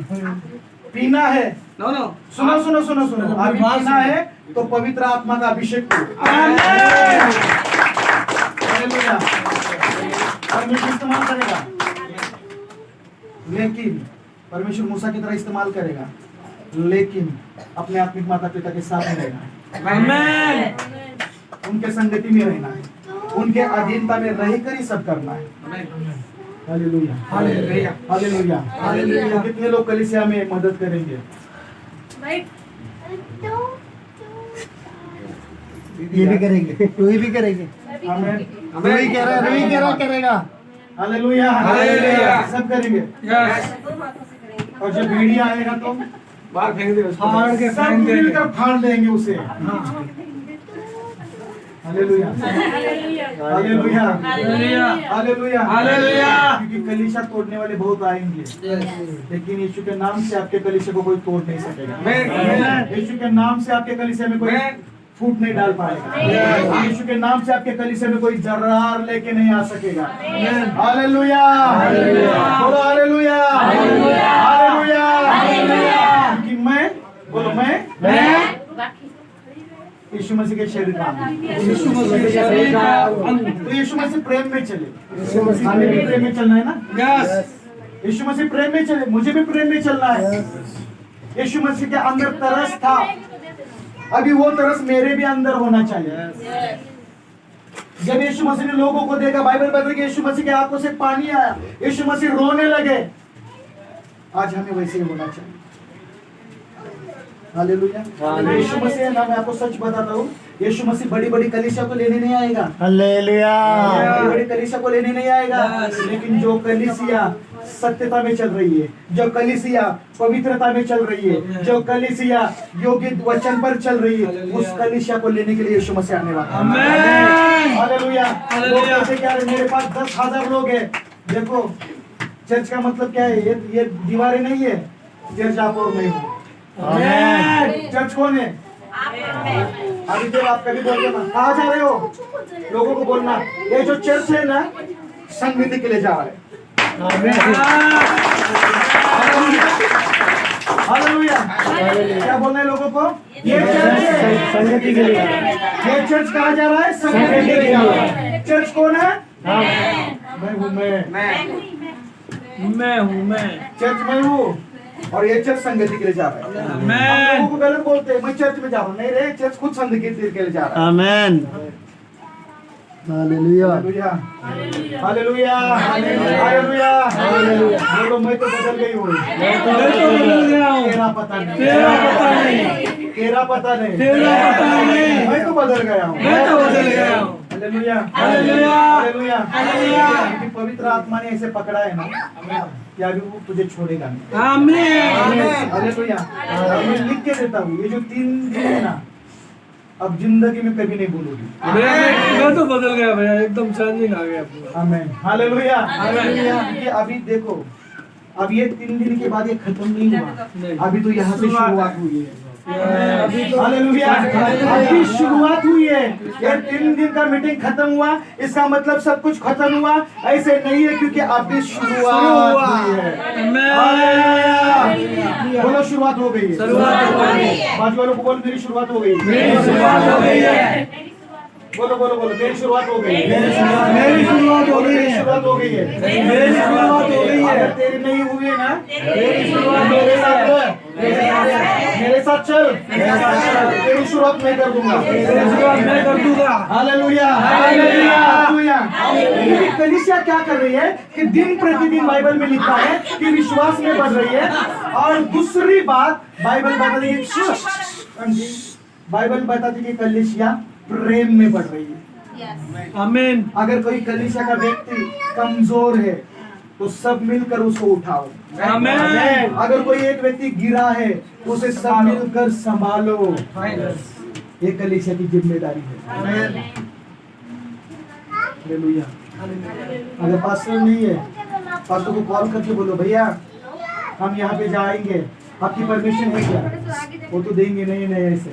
पीना है, नो नो सुनो सुनो सुनो सुनो, अभी पीना है तो पवित्र आत्मा का अभिषेक करो। हालेलुया। परमेश्वर इस्तेमाल करेगा, लेकिन परमेश्वर मूसा की तरह इस्तेमाल करेगा, लेकिन अपने आत्मिक माता पिता के साथ में रहना है, आमेन। उनके संगति में रहना है, उनके अधीनता में रहकर ही सब करना है। हालेलुया। हालेलुया। हालेलुया। हालेलुया। तो कितने लोग कलीसिया में मदद करेंगे? ये भी करेंगे, तू भी करेंगे। आमीन। रूही कह रहा करेगा। हालेलुया। हालेलुया। सब करेंगे। यस और जब भेड़िया आएगा तो बाहर फेंक दे उसको। फाड़ के सब फेंक देंगे। मिलकर फाड़ देंगे उसे। Hallelujah. Hallelujah hallelujah. Hallelujah hallelujah. Hallelujah. क्योंकि कलीसिया तोड़ने वाले बहुत आएंगे, लेकिन यीशु के नाम से आपके कलीसिया को कोई तोड़ नहीं सकेगा। आमीन। यीशु के नाम से आपके कलीसिया में कोई फूट नहीं डाल पाएगा। यीशु के नाम से आपके कलीसिया में कोई जर्रार लेके नहीं आ सकेगा। हालेलुया। बोलो हालेलुया। हालेलुया। क्योंकि मैं बोलो मैं यीशु मसीह के शरीर का अंग। यीशु मसीह के शरीर का अंग। तो यीशु मसीह प्रेम में चले, हमें भी प्रेम में चलना है ना। यस यीशु मसीह प्रेम में चले, मुझे भी प्रेम में चलना है। यीशु मसीह के अंदर तरस था, अभी वो तरस मेरे भी अंदर होना चाहिए। जब यीशु मसीह ने लोगों को देखा, बाइबल बताती है कि यीशु मसीह के आंखों से पानी आया, यीशु मसीह रोने लगे। आज हमें वैसे ही होना चाहिए। हालेलुया। यीशु मसीह ना, मैं आपको सच बताता हूँ, यीशु मसीह बड़ी बड़ी कलीसिया को लेने नहीं आएगा। हालेलुया। बड़ी बड़ी कलीसिया को लेने नहीं आएगा, लेकिन जो कलीसिया सत्यता में चल रही है, जो कलीसिया पवित्रता में चल रही है, जो कलीसिया योग्य वचन पर चल रही है, उस कलीसिया को लेने के लिए यीशु मसीह आने वाला है। आमीन। हालेलुया। हालेलुया। लोग कैसे कह रहे हैं, मेरे पास 10,000 लोग हैं। देखो चर्च का मतलब क्या है? ये दीवारें नहीं है, चर्च आप और मैं हूँ। आमीन। चर्च कौन है? अभी जब आप कभी बोलते ना, कहाँ जा रहे हो, लोगों को बोलना ये जो चर्च है ना, संगति के लिए जा रहा है। हालेलुया। क्या बोलना है लोगों को? ये चर्च है संगति के लिए। ये चर्च कहाँ जा रहा है? संघ के लिए जा रहा है। चर्च कौन है? मैं हूँ मैं चर्च में हूँ और ये चर्च संगति के लिए जा रहा है। हम लोगों को गलत बोलते हैं, मैं चर्च में जा रहा हूँ। नहीं रे, चर्च खुद संगति के लिए जा रहा है। आमेन hallelujah hallelujah hallelujah hallelujah hallelujah. बोलो मैं तो बदल गई हूँ। तेरा पता नहीं, तेरा पता नहीं, मैं तो बदल गया हूँ। Hallelujah hallelujah hallelujah. क्योंकि पवित्र आत्मा ने ऐसे पकड़ा है ना कि अभी वो तुझे छोड़ेगा नहीं। आमीन हालेलुया। मैं लिख के देता हूँ, ये जो 3 दिन है ना, अब जिंदगी में कभी नहीं भूलूंगी। मैं तो बदल गया भैया, एकदम चेंजिंग आ गया पूरा। आमीन हालेलुया हालेलुया। क्योंकि अभी देखो, अब ये 3 दिन के बाद ये खत्म नहीं हुआ, अभी तो यहाँ से शुरुआत हुई है। हालेलुया, अभी शुरुआत हुई है। ये 3 दिन का मीटिंग खत्म हुआ, इसका मतलब सब कुछ खत्म हुआ ऐसे नहीं है, क्योंकि अभी शुरुआत हुई है। हालेलुया। बोलो शुरुआत हो गई है। बाजू वालों को बोलो मेरी शुरुआत हो गई है। बोलो बोलो बोलो मेरी शुरुआत हो गई है। मेरी शुरुआत हो गई है। शुरुआत हो गई है। मेरी शुरुआत हो गई है। अगर तेरी नहीं हुई है ना, मेरी शुरुआत हो मेरे साथ गई है। मेरे साथ चल, तेरी शुरुआत मैं कर दूंगा। मेरी शुरुआत मैं कर दूंगा। Hallelujah hallelujah hallelujah. ये कलीसिया क्या कर रही है कि दिन प्रतिदिन बाइबल में लिखा है कि विश्वास में बढ़ रही है। और दूसरी बात बाइबल बताती है, बाइबल बताती है कि कलीसिया प्रेम में बढ़ रही है। आमीन। अगर कोई कलीसिया का व्यक्ति कमजोर है तो सब मिलकर उसको उठाओ। आमीन। अगर कोई एक व्यक्ति गिरा है उसे सब मिलकर संभालो। ये कलीसिया की जिम्मेदारी है। हालेलुया। अगर पास्टर नहीं है, पास्टर को कॉल करके बोलो भैया हम यहाँ पे जाएंगे, आपकी परमिशन है क्या? वो तो देंगे नहीं ऐसे,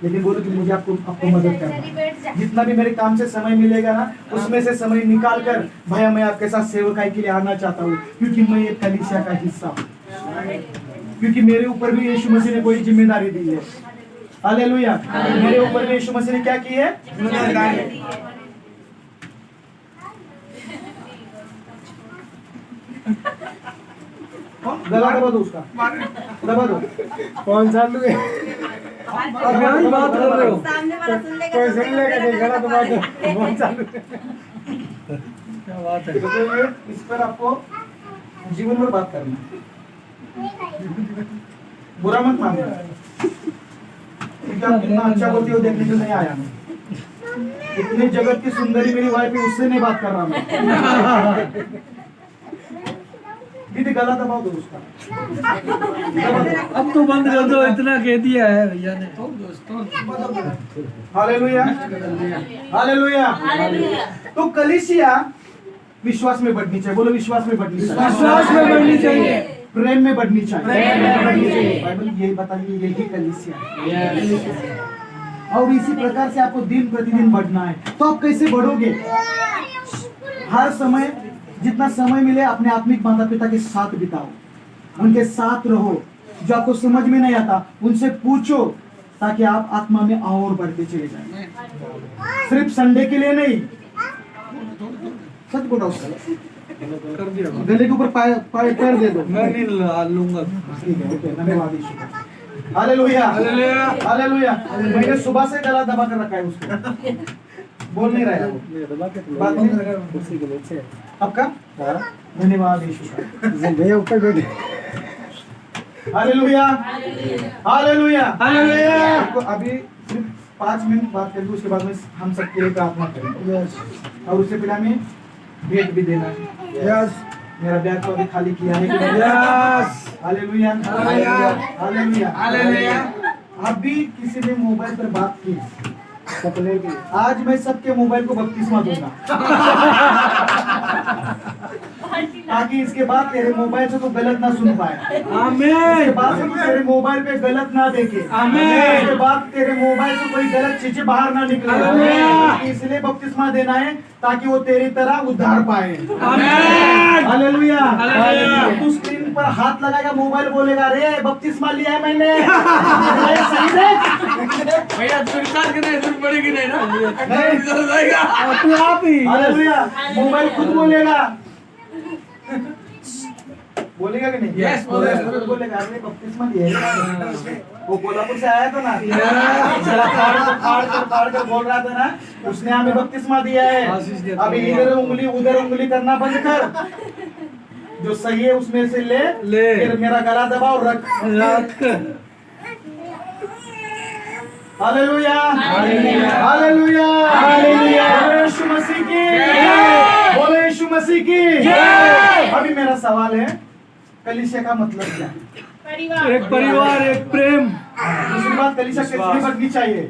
लेकिन बोलो कि मुझे आपको मदद करना। जितना भी मेरे काम से समय मिलेगा ना, उसमें से समय निकाल कर भैया मैं आपके साथ सेवकाई के लिए आना चाहता हूँ, क्योंकि मैं एक कलीसिया का हिस्सा हूँ, क्योंकि मेरे ऊपर भी यीशु मसीह ने कोई जिम्मेदारी दी है। हालेलुया। मेरे ऊपर भी यीशु मसीह ने क्या की है? जिम्मेदारी। गला दबा दो उसका, दबा दो। कौन सा लू अब यही बात कर रहे हो। सामने वाला सुन लेगा कोई सुन लेगा नहीं, गला दबा दो। कौन सा लू क्या बात है। तो ये इस पर आपको जीवन भर बात करना है। बुरा मत मानना, क्योंकि आप कितना अच्छा बोलती हो देखने के लिए नहीं आया मैं। इतनी जगत की सुंदरी मेरी वाइफ है, उससे नहीं बात कर रहा मैं। दीदी गला दबाओ दो उसका। अब तो बंद कर दो, इतना कह दिया है भैया ने। Hallelujah hallelujah. तो कलीसिया विश्वास में बढ़नी चाहिए। बोलो विश्वास में बढ़नी चाहिए। विश्वास में बढ़नी चाहिए। प्रेम में बढ़नी चाहिए। बाइबल यही बताइए, यही कलीसिया है। और इसी प्रकार से आपको दिन प्रतिदिन बढ़ना है। तो आप कैसे बढ़ोगे? हर समय जितना समय मिले अपने आत्मिक माता पिता के साथ बिताओ, उनके साथ रहो। जो आपको समझ में नहीं आता उनसे पूछो, ताकि आप आत्मा में और बढ़ते चले जाएं। सिर्फ संडे के लिए नहीं। सच बोला उसका कर दिया। गले के ऊपर पैर दे दो। मैं नहीं लूंगा। ठीक है, ओके, धन्यवाद यीशु। Hallelujah hallelujah. हालेलुया। मैंने सुबह से गला दबा कर रखा है उसको, बोल नहीं रहा है वो। बात नहीं। आपका धन्यवाद यीशु का। भैया ऊपर बैठे। Hallelujah hallelujah hallelujah. आपको अभी सिर्फ 5 मिनट बात करेंगे, उसके बाद में हम सबके लिए प्रार्थना करेंगे। और उससे पहले हमें भेंट भी देना है। यस मेरा बैग तो अभी खाली किया है। Yes. Hallelujah hallelujah. Hallelujah hallelujah. अभी किसी ने मोबाइल पर बात की, आज मैं सबके मोबाइल को बपतिस्मा दूंगा। ताकि इसके बाद तेरे मोबाइल से तो गलत ना सुन पाए, इसके आमीन बाद से तेरे मोबाइल पे गलत ना देखे, आमीन। इसके बाद तेरे मोबाइल से कोई गलत चीजें बाहर ना निकले। हालेलुया। इसलिए बपतिस्मा देना है ताकि वो तेरी तरह उद्धार पाए। आमीन हालेलुया। हालेलुया। तू स्क्रीन पर हाथ लगाएगा, मोबाइल बोलेगा रे बपतिस्मा लिया है मैंने। ये सही है? भैया तू रिचार्ज करना है, जरूरत पड़ेगी नहीं ना, नहीं। जरूरत आएगा। तू आप ही हालेलुया। मोबाइल खुद बोलेगा, बोलेगा कि नहीं? Yes, बोलेगा। खुद बोलेगा अरे बपतिस्मा लिया है। वो कोल्हापुर से आया था ना, फाड़ कर बोल रहा था ना, उसने हमें बपतिस्मा दिया आशीष है। देता अभी है। इधर उंगली उधर उंगली करना बंद कर, जो सही है उसमें से ले, ले। फिर मेरा गला दबा और रख। Hallelujah hallelujah. Hallelujah hallelujah. बोलो यीशु मसीह की जय। बोलो यीशु मसीह की जय। अभी मेरा सवाल है, कलीसिया का मतलब क्या है? परिवार एक परिवार एक प्रेम दूसरी बात, कलीसिया कितनी बढ़नी चाहिए?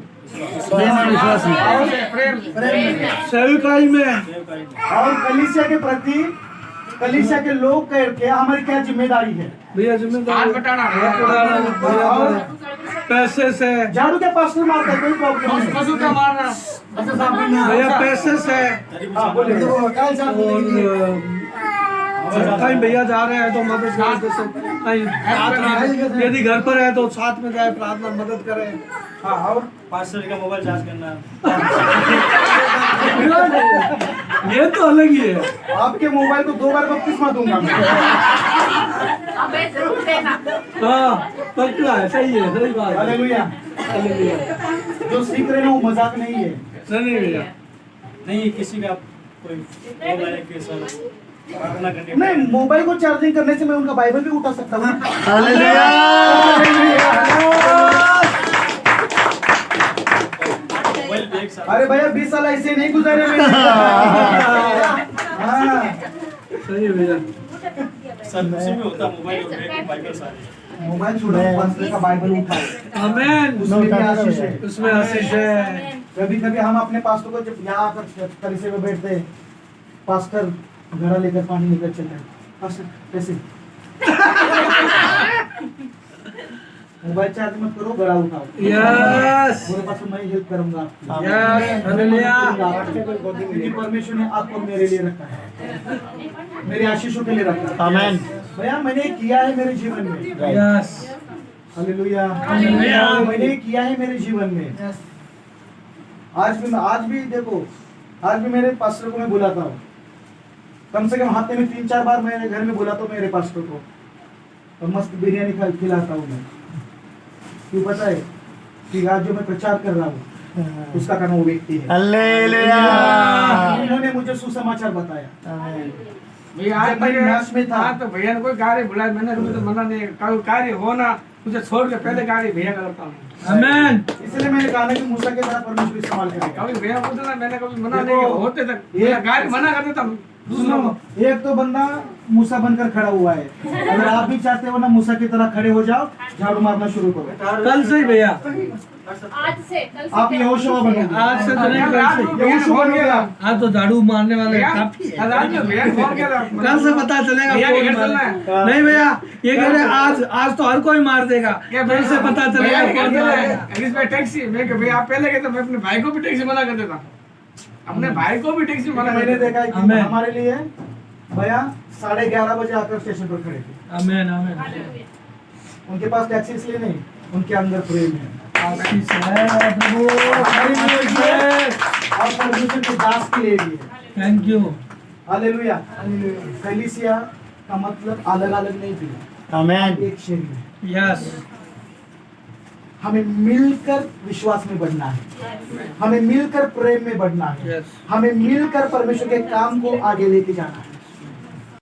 प्रेम प्रेम। सेविकाई में और कलीसिया के प्रति, कलीसिया के लोग करके हमारी क्या जिम्मेदारी है? भैया हाथ जिम्मेदारी बटाना और पैसे से झाड़ू के पास्टर मारता है, कोई प्रॉब्लम नहीं। पशु का मारना, भैया पैसे से हाँ, बोलिए। और कहीं भैया जा रहे हैं तो मदद कर, जैसे कहीं साथ में, यदि घर पर है तो साथ में जाए प्रार्थना मदद करें। हाँ, और पास्टर का मोबाइल चार्ज करना। ये तो अलग ही है। आपके मोबाइल को 2 बार बपतिस्मा दूंगा मैं। अबे जरूर देना। हाँ पक्का है, सही है, सही बात है। हालेलुया। हालेलुया। जो सीख रहे हैं वो मजाक नहीं है। नहीं भैया नहीं किसी का कोई बोल रहा है कि सर प्रार्थना करने नहीं, मोबाइल को चार्जिंग करने से मैं उनका बाइबल भी उठा सकता हूँ। मोबाइल भी एक साथ। अरे भैया 20 साल ऐसे नहीं गुजारे मैंने। हाँ, सही है भैया। सर उसी में होता मोबाइल और एक बाइबल सारे। मोबाइल छोड़ो, पास्टर का बाइबल उठाओ, आमीन। उसमें भी आशीष है। उसमें आशीष है। कभी कभी हम अपने पास्टर को जब यहाँ आकर कलीसिया में बैठते हैं, पास्टर घड़ा लेकर पानी लेकर चलते हैं, पास्टर कैसे? मोबाइल चार्ज मत करो, घड़ा उठाओ। यस बोले पास्टर मैं हेल्प करूंगा आपकी। Yes hallelujah. क्योंकि परमेश्वर ने आपको मेरे लिए रखा है, मेरे आशीषों के लिए रखा है। आमीन। भैया मैंने किया है मेरे जीवन में। Yes hallelujah. हालेलुया। मैंने किया है मेरे जीवन में। आज भी देखो, आज भी मेरे पास्टर को मैं बुलाता हूँ, कम से कम हफ्ते में 3-4 बार मेरे घर में बुलाता हूँ मेरे पास्टर को, और मस्त बिरयानी खिलाता हूँ मैं। क्यों पता है? कि आज जो मैं प्रचार कर रहा हूँ उसका काम वो व्यक्ति है। उन्होंने मुझे सुसमाचार बताया। भैया आज जब मैं नाश में था। आज तो भैया ने कोई कार्य बुलाया, मैंने तो मना नहीं, कोई कार्य हो ना मुझे छोड़ के पहले कार्य भैया का करता हूँ। आमीन। इसलिए मैंने कहा ना कि मूसा के तरह परमेश्वर इस्तेमाल करेगा। कभी भैया बोलते ना, मैंने कभी मना देखो, नहीं, होते तक ये- मेरा कार्य मना कर देता हूँ दूसरों को। सुनो, एक तो बंदा मूसा बनकर खड़ा हुआ है, अगर आप भी चाहते हो ना मूसा की तरह खड़े हो जाओ, झाड़ू मारना शुरू करो। कल से ही भैया, आज से कल से आप यहोशुआ बनोगे। आज से तो नहीं, कल से। यहोशुआ बनोगे आप। आज तो झाड़ू मारने वाले भैया, काफी है। आज में भैया फोन किया था। कल से पता चलेगा भैया के कौन घर चलना मारेगा। है। नहीं भैया, ये कह रहे आज तो हर कोई मार देगा, क्या कल से पता चलेगा भैया कौन कहते मारेगा। हैं, इसमें टैक्सी मैं कि भैया आप पहले कहते, मैं अपने भाई को भी टैक्सी मना कर देता, अपने भाई को भी टैक्सी मना कर मैंने देता। देखा है कि आमीन। हमारे लिए भैया 11:30 बजे आकर स्टेशन पर खड़े थे। आमीन आमीन। हालेलुया। उनके पास टैक्सी इसलिए नहीं, उनके अंदर प्रेम है। आशीष है प्रभु। हमारे लिए भी है और परमेश्वर के दास के लिए भी है। Thank you. हालेलुया। कलीसिया का मतलब अलग अलग नहीं थी, आमीन। एक शरीर है। यस हमें मिलकर विश्वास में बढ़ना है, हमें मिलकर प्रेम में बढ़ना है, यस हमें मिलकर परमेश्वर के काम को आगे लेके जाना है।